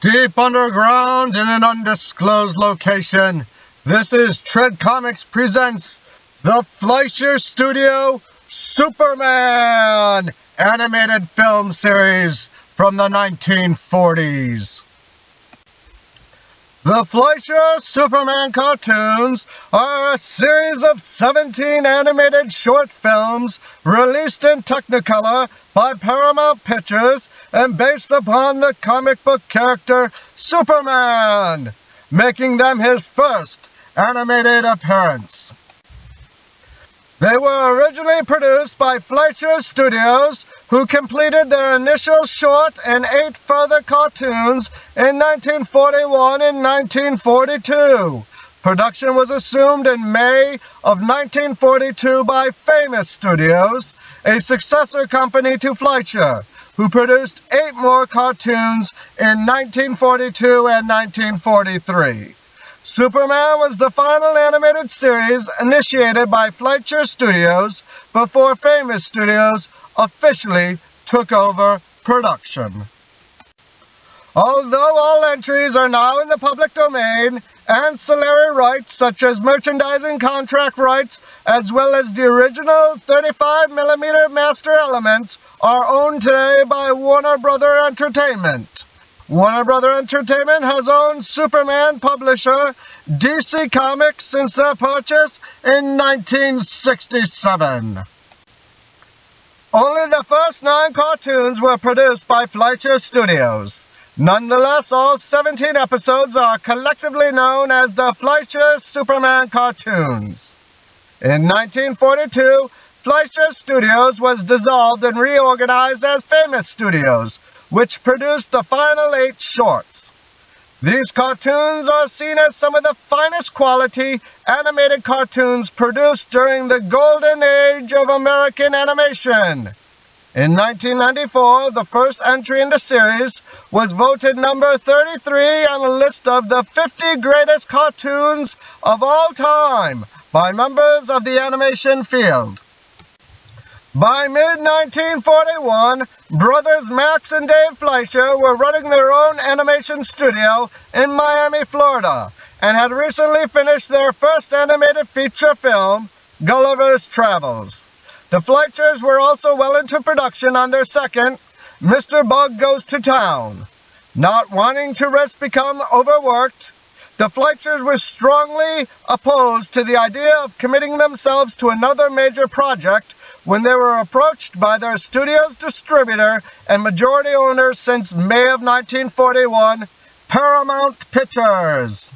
Deep underground in an undisclosed location, this is Tread Comics presents the Fleischer Studio Superman animated film series from the 1940s. The Fleischer Superman cartoons are a series of 17 animated short films released in Technicolor by Paramount Pictures and based upon the comic book character Superman, making them his first animated appearance. They were originally produced by Fleischer Studios, who completed their initial short and 8 further cartoons in 1941 and 1942. Production was assumed in May of 1942 by Famous Studios, a successor company to Fleischer, who produced 8 more cartoons in 1942 and 1943. Superman was the final animated series initiated by Fleischer Studios before Famous Studios officially took over production. Although all entries are now in the public domain, ancillary rights such as merchandising contract rights as well as the original 35mm master elements are owned today by Warner Brother Entertainment. Warner Brother Entertainment has owned Superman publisher DC Comics since their purchase in 1967. Only the first 9 cartoons were produced by Fleischer Studios. Nonetheless, all 17 episodes are collectively known as the Fleischer Superman cartoons. In 1942, Fleischer Studios was dissolved and reorganized as Famous Studios, which produced the final 8 shorts. These cartoons are seen as some of the finest quality animated cartoons produced during the golden age of American animation. In 1994, the first entry in the series was voted number 33 on a list of the 50 greatest cartoons of all time by members of the animation field. By mid-1941, brothers Max and Dave Fleischer were running their own animation studio in Miami, Florida, and had recently finished their first animated feature film, Gulliver's Travels. The Fleischers were also well into production on their second, Mr. Bug Goes to Town. Not wanting to risk become overworked, the Fleischers were strongly opposed to the idea of committing themselves to another major project when they were approached by their studio's distributor and majority owner since May of 1941, Paramount Pictures.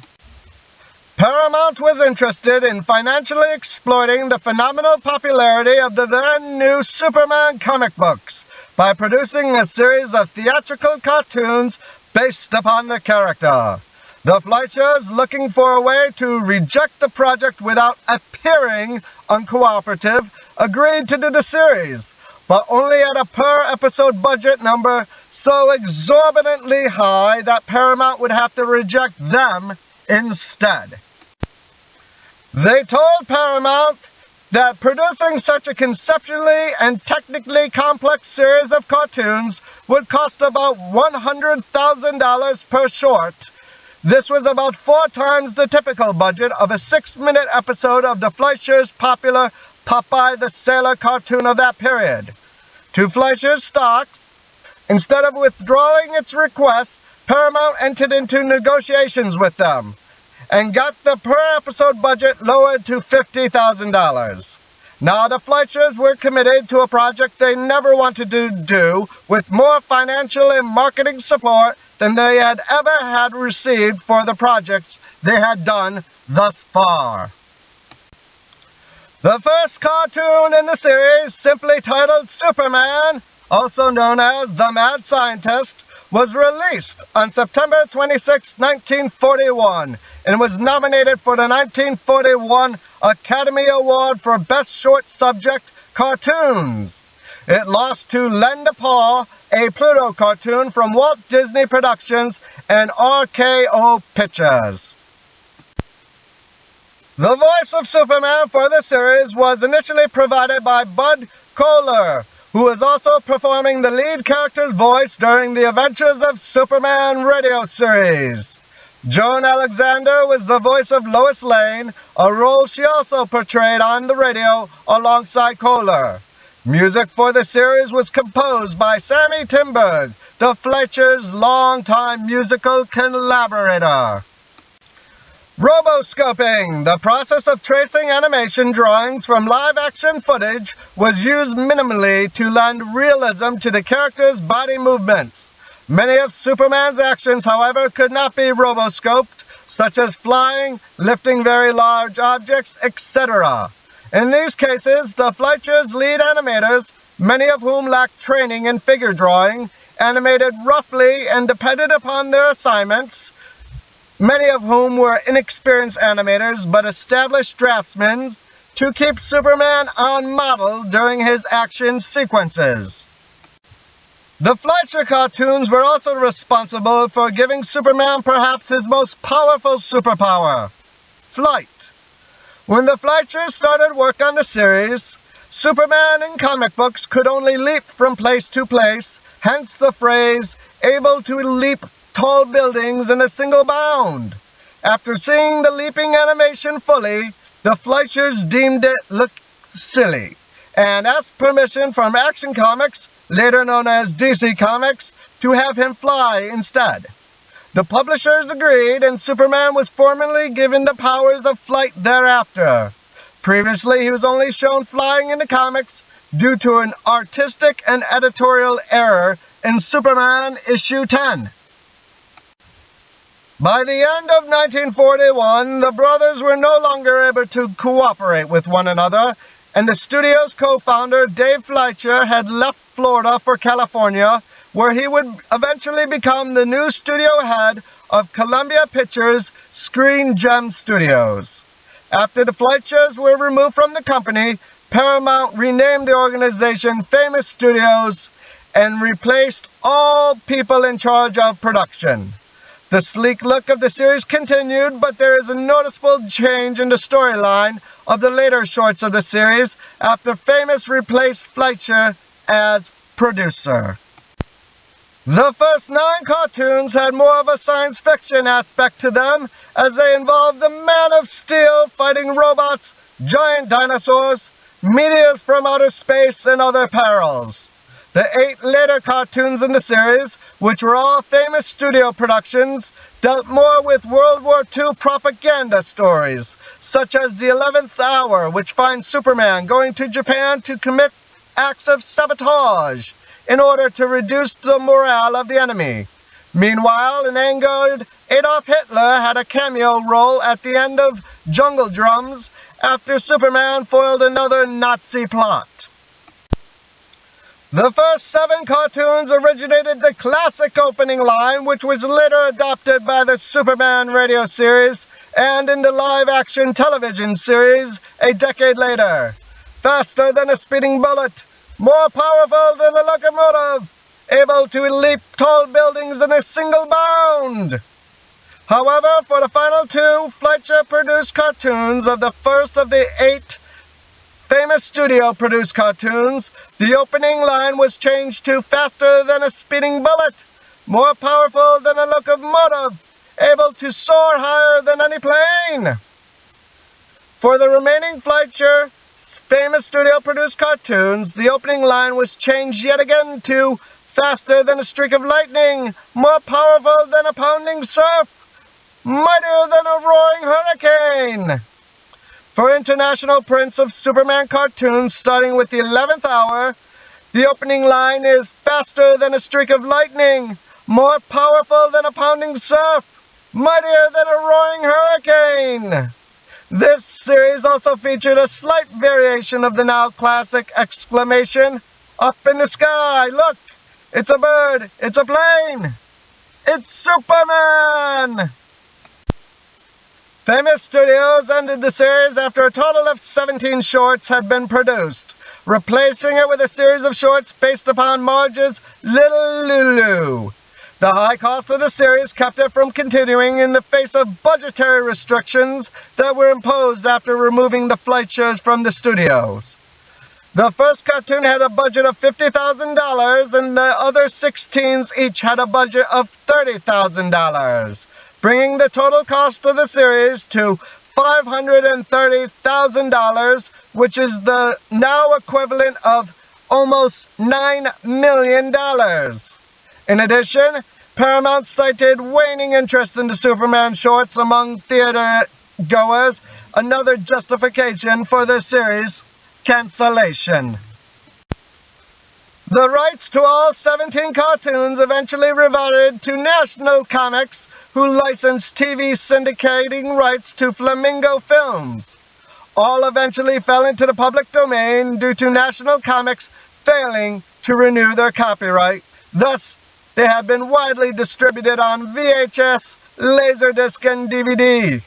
Paramount was interested in financially exploiting the phenomenal popularity of the then-new Superman comic books by producing a series of theatrical cartoons based upon the character. The Fleischers, looking for a way to reject the project without appearing uncooperative, agreed to do the series, but only at a per-episode budget number so exorbitantly high that Paramount would have to reject them instead. They told Paramount that producing such a conceptually and technically complex series of cartoons would cost about $100,000 per short. This was about 4 times the typical budget of a 6-minute episode of the Fleischers' popular Popeye the Sailor cartoon of that period. To Fleischer's stock, instead of withdrawing its request, Paramount entered into negotiations with them and got the per-episode budget lowered to $50,000. Now the Fleischers were committed to a project they never wanted to do with more financial and marketing support than they had ever had received for the projects they had done thus far. The first cartoon in the series, simply titled Superman, also known as The Mad Scientist, was released on September 26, 1941, and was nominated for the 1941 Academy Award for Best Short Subject Cartoons. It lost to Lend a Paw, a Pluto cartoon from Walt Disney Productions and RKO Pictures. The voice of Superman for the series was initially provided by Bud Kohler, who was also performing the lead character's voice during the Adventures of Superman radio series. Joan Alexander was the voice of Lois Lane, a role she also portrayed on the radio alongside Kohler. Music for the series was composed by Sammy Timberg, the Fleischer's longtime musical collaborator. Roboscoping, the process of tracing animation drawings from live-action footage, was used minimally to lend realism to the character's body movements. Many of Superman's actions, however, could not be roboscoped, such as flying, lifting very large objects, etc. In these cases, the Fleischer's lead animators, many of whom lacked training in figure drawing, animated roughly and depended upon their assignments, many of whom were inexperienced animators but established draftsmen, to keep Superman on model during his action sequences. The Fleischer cartoons were also responsible for giving Superman perhaps his most powerful superpower, flight. When the Fleischers started work on the series, Superman in comic books could only leap from place to place, hence the phrase, able to leap tall buildings in a single bound. After seeing the leaping animation fully, the Fleischers deemed it looked silly, and asked permission from Action Comics, later known as DC Comics, to have him fly instead. The publishers agreed, and Superman was formally given the powers of flight thereafter. Previously, he was only shown flying in the comics due to an artistic and editorial error in Superman issue 10. By the end of 1941, the brothers were no longer able to cooperate with one another, and the studio's co-founder, Dave Fleischer, had left Florida for California, where he would eventually become the new studio head of Columbia Pictures' Screen Gem Studios. After the Fleischers were removed from the company, Paramount renamed the organization Famous Studios and replaced all people in charge of production. The sleek look of the series continued, but there is a noticeable change in the storyline of the later shorts of the series after Famous replaced Fleischer as producer. The first 9 cartoons had more of a science fiction aspect to them, as they involved the Man of Steel fighting robots, giant dinosaurs, meteors from outer space, and other perils. The 8 later cartoons in the series, which were all Famous studio productions, dealt more with World War II propaganda stories, such as The 11th Hour, which finds Superman going to Japan to commit acts of sabotage in order to reduce the morale of the enemy. Meanwhile, an angered Adolf Hitler had a cameo role at the end of Jungle Drums after Superman foiled another Nazi plot. The first 7 cartoons originated the classic opening line, which was later adopted by the Superman radio series and in the live-action television series a decade later. Faster than a speeding bullet, more powerful than a locomotive, able to leap tall buildings in a single bound. However, for the final 2 Fleischer-produced cartoons of the first of the 8 Famous studio-produced cartoons, the opening line was changed to faster than a speeding bullet, more powerful than a locomotive, able to soar higher than any plane. For the remaining Fleischer Famous studio-produced cartoons, the opening line was changed yet again to faster than a streak of lightning, more powerful than a pounding surf, mightier than a roaring hurricane. For international prints of Superman cartoons starting with the 11th Hour, the opening line is faster than a streak of lightning, more powerful than a pounding surf, mightier than a roaring hurricane. This series also featured a slight variation of the now classic exclamation, "Up in the sky, look! It's a bird! It's a plane! It's Superman!" Famous Studios ended the series after a total of 17 shorts had been produced, replacing it with a series of shorts based upon Marge's Little Lulu. The high cost of the series kept it from continuing in the face of budgetary restrictions that were imposed after removing the Fleischers from the studios. The first cartoon had a budget of $50,000, and the other 16s each had a budget of $30,000, bringing the total cost of the series to $530,000, which is the now equivalent of almost $9 million. In addition, Paramount cited waning interest in the Superman shorts among theater goers, another justification for the series cancellation. The rights to all 17 cartoons eventually reverted to National Comics, who licensed TV syndicating rights to Flamingo Films. All eventually fell into the public domain due to National Comics failing to renew their copyright. Thus, they have been widely distributed on VHS, Laserdisc, and DVD.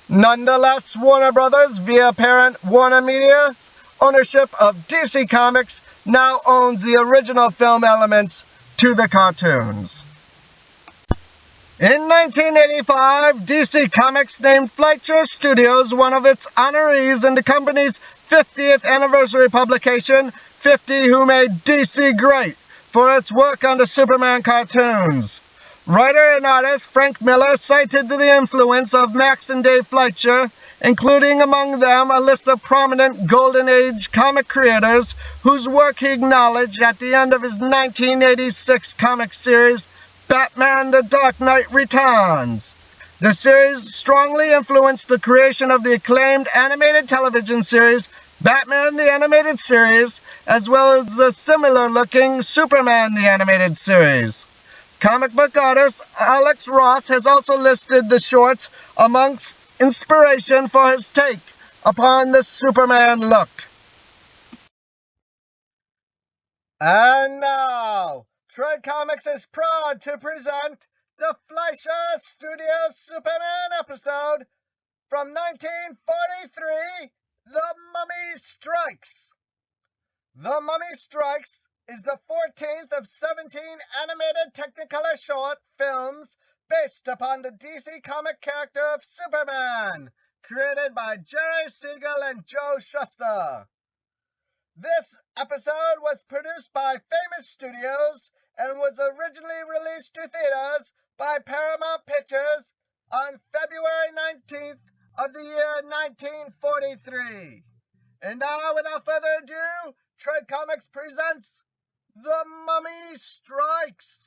Nonetheless, Warner Brothers, via parent Warner Media's ownership of DC Comics, now owns the original film elements to the cartoons. In 1985, DC Comics named Fleischer Studios one of its honorees in the company's 50th anniversary publication, 50 Who Made DC Great, for its work on the Superman cartoons. Writer and artist Frank Miller cited the influence of Max and Dave Fleischer, including among them a list of prominent Golden Age comic creators whose work he acknowledged at the end of his 1986 comic series, Batman: The Dark Knight Returns. The series strongly influenced the creation of the acclaimed animated television series, Batman the Animated Series, as well as the similar-looking Superman the Animated Series. Comic book artist Alex Ross has also listed the shorts amongst inspiration for his take upon the Superman look. And now, Trade Comics is proud to present the Fleischer Studios Superman episode from 1943, The Mummy Strikes. The Mummy Strikes is the 14th of 17 animated Technicolor short films based upon the DC comic character of Superman, created by Jerry Siegel and Joe Shuster. This episode was produced by Famous Studios and was originally released to theaters by Paramount Pictures on February 19th of the year 1943. And now, without further ado, Trade Comics presents The Mummy Strikes.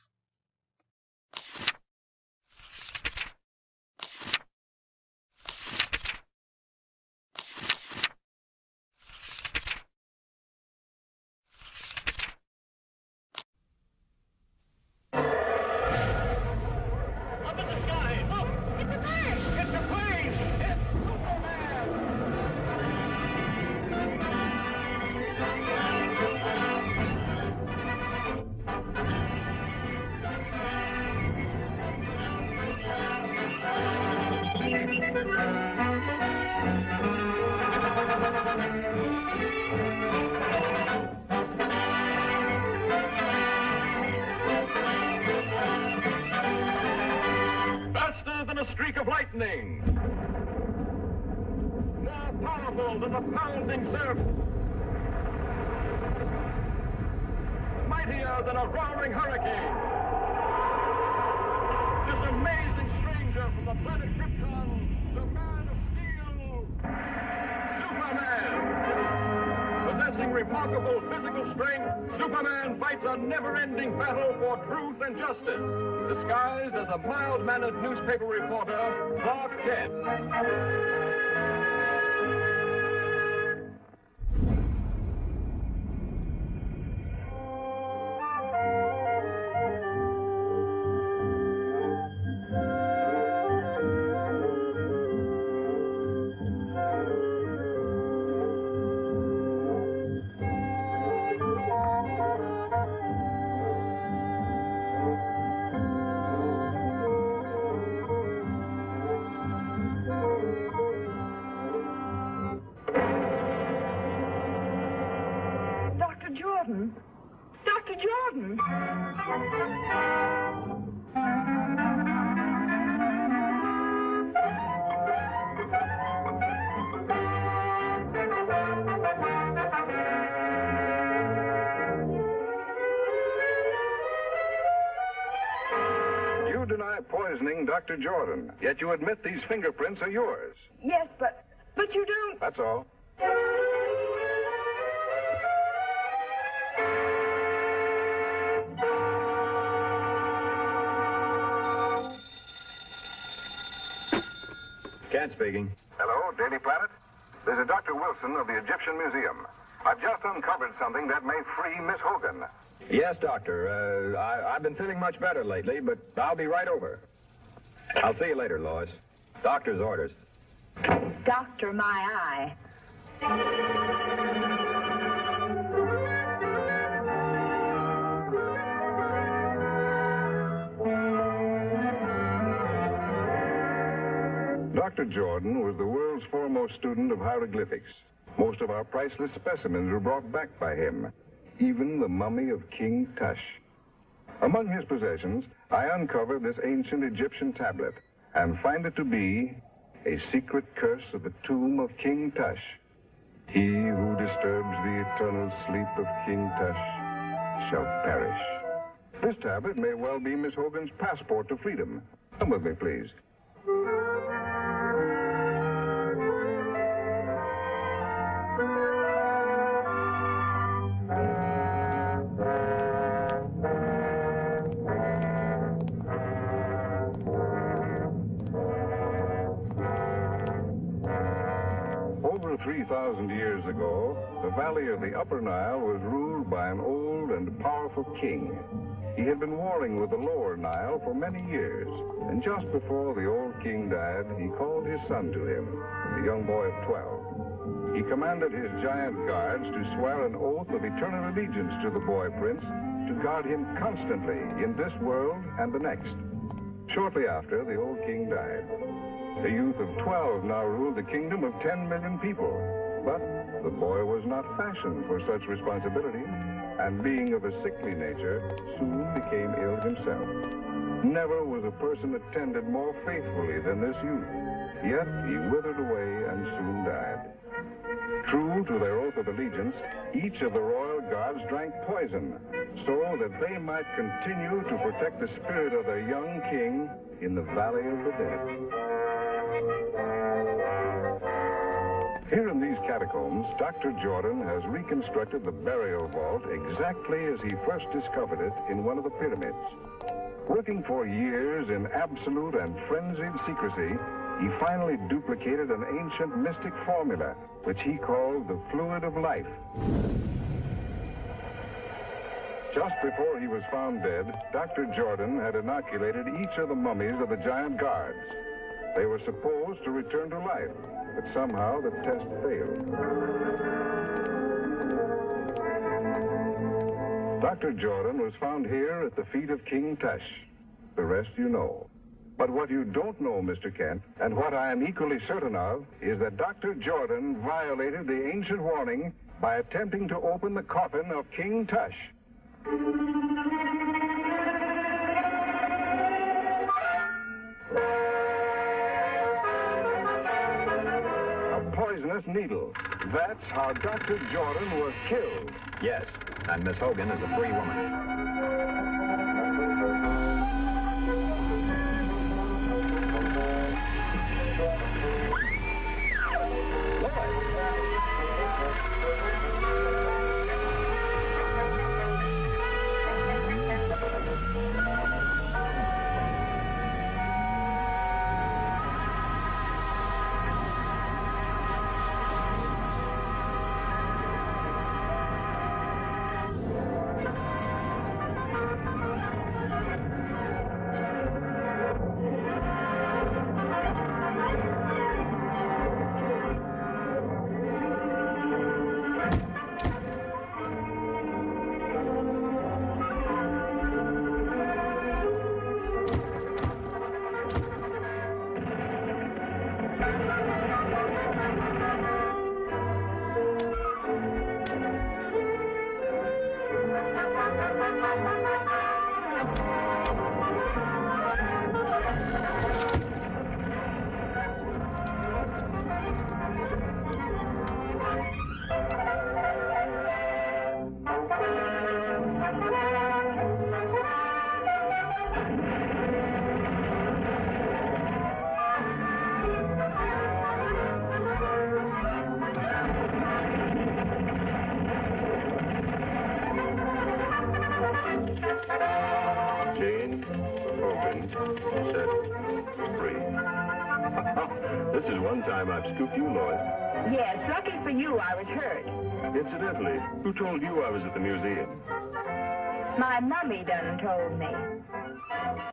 A streak of lightning, more powerful than the pounding surf, mightier than a roaring hurricane. This amazing stranger from the planet Krypton, the Man of Steel, Superman. Possessing remarkable physical strength, Superman fights a never-ending battle for truth and justice, disguised as a mild-mannered newspaper reporter, Clark Kent. Dr. Jordan! poisoning Dr. Jordan. Yet you admit these fingerprints are yours. Yes, but you don't... That's all. Kent speaking. Hello, Daily Planet. This is Dr. Wilson of the Egyptian Museum. I've just uncovered something that may free Miss Hogan. Yes, Doctor. I've been feeling much better lately, but I'll be right over. I'll see you later, Lois. Doctor's orders. Doctor, my eye. Dr. Jordan was the world's foremost student of hieroglyphics. Most of our priceless specimens were brought back by him, even the mummy of King Tush. Among his possessions, I uncovered this ancient Egyptian tablet and find it to be a secret curse of the tomb of King Tush. He who disturbs the eternal sleep of King Tush shall perish. This tablet may well be Miss Hogan's passport to freedom. Come with me, please. Over 3,000 years ago, the valley of the Upper Nile was ruled by an old and powerful king. He had been warring with the Lower Nile for many years, and just before the old king died, he called his son to him, a young boy of 12. He commanded his giant guards to swear an oath of eternal allegiance to the boy prince, to guard him constantly in this world and the next. Shortly after, the old king died. A youth of 12 now ruled the kingdom of 10 million people. But the boy was not fashioned for such responsibility, and being of a sickly nature, soon became ill himself. Never was a person attended more faithfully than this youth, yet he withered away and soon died. True to their oath of allegiance, each of the royal guards drank poison, so that they might continue to protect the spirit of their young king in the Valley of the Dead. Here in these catacombs, Dr. Jordan has reconstructed the burial vault exactly as he first discovered it in one of the pyramids. Working for years in absolute and frenzied secrecy, he finally duplicated an ancient mystic formula, which he called the fluid of life. Just before he was found dead, Dr. Jordan had inoculated each of the mummies of the giant guards. They were supposed to return to life, but somehow the test failed. Dr. Jordan was found here at the feet of King Tush. The rest you know. But what you don't know, Mr. Kent, and what I am equally certain of, is that Dr. Jordan violated the ancient warning by attempting to open the coffin of King Tush. A poisonous needle. That's how Dr. Jordan was killed. Yes, and Miss Hogan is a free woman. one time I've scooped you, Lois. Yes, lucky for you, I was hurt. Incidentally, who told you I was at the museum? My mummy done told me.